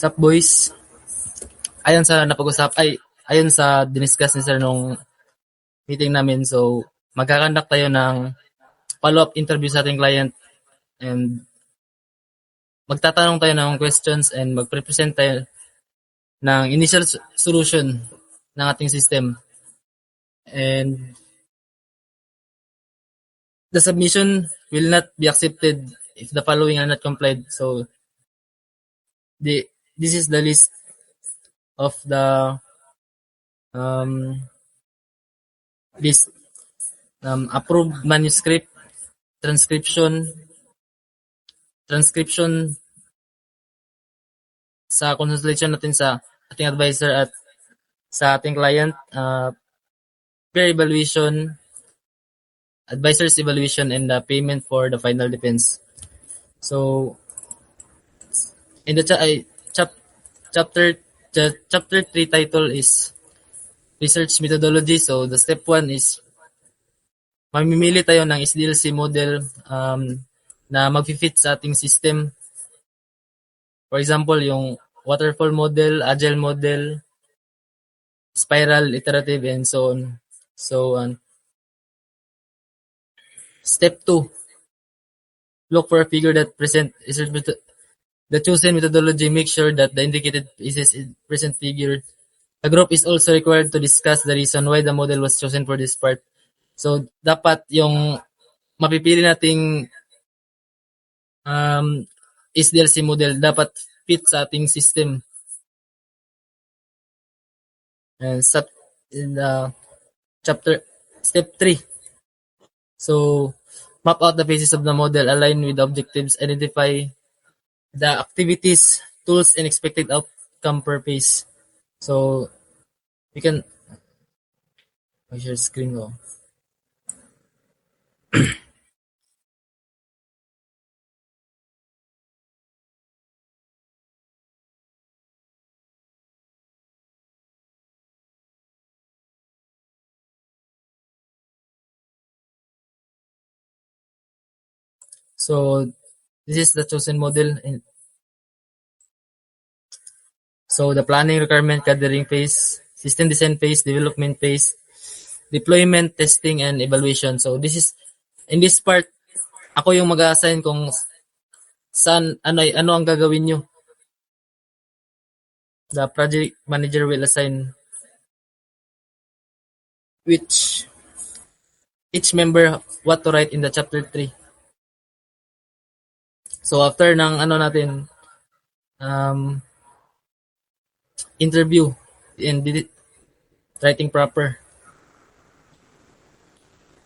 Sup boys? Ayon sa diniscuss ni sir nung meeting namin, so magkakandak tayo ng follow-up interview sa ating client and magtatanong tayo ng questions and magpresent tayo ng initial solution ng ating system. And the submission will not be accepted if the following are not complied. So this is the list of the list approved manuscript, transcription sa consultation natin sa ating advisor at sa ating client, peer evaluation, advisor's evaluation, and the payment for the final defense. So, in the chapter 3 title is research methodology. So, the step 1 is mamimili tayo ng SDLC model na mag-fit sa ating system. For example, yung waterfall model, agile model, spiral, iterative, and so on. Step 2, look for a figure that present the chosen methodology. Make sure that the indicated pieces in present figure. The group is also required to discuss the reason why the model was chosen for this part. So, dapat yung mapipili nating SDLC model dapat fit sa ating system. And step 3. So, map out the phases of the model, align with the objectives, identify the activities, tools, and expected outcome per phase. So, we can share screen ko. So, this is the chosen model. So, the planning, requirement, gathering phase, system design phase, development phase, deployment, testing, and evaluation. So, in this part, ako yung mag-assign kung ano ang gagawin nyo. The project manager will assign each member what to write in the chapter 3. So, after ng interview and writing proper.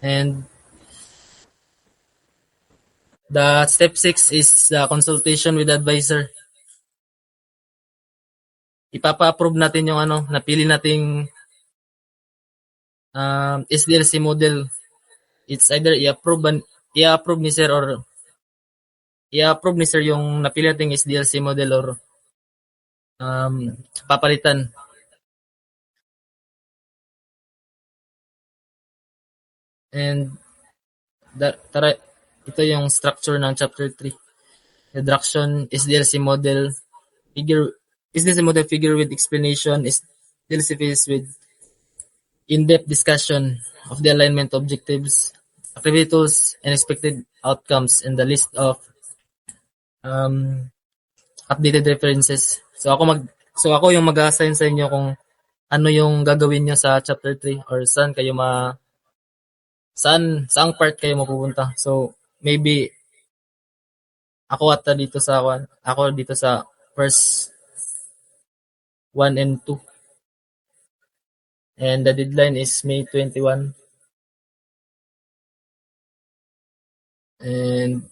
And the step 6 is the consultation with the advisor. Ipapa-approve natin yung napili nating SDLC model. It's either i-approve ni sir or i-approve ni sir yung napili nating SDLC model or papalitan. And ito yung structure ng chapter 3. Reduction, SDLC model, figure with explanation, SDLC phase with in-depth discussion of the alignment objectives, activity tools, and expected outcomes, and the list of updated references. So ako yung mag-assign sa inyo kung ano yung gagawin nyo sa chapter 3 or saang part kayo mapupunta. So maybe ako dito sa first 1 and 2. And the deadline is May 21. And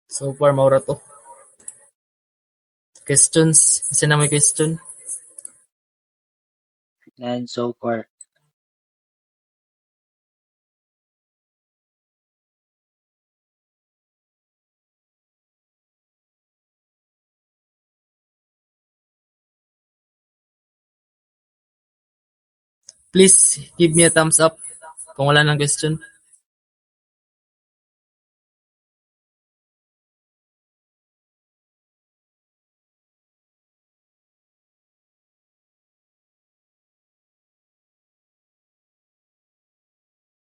so far, maura to. Questions? Kasi na may question? And so far. Please give me a thumbs up kung wala nang question.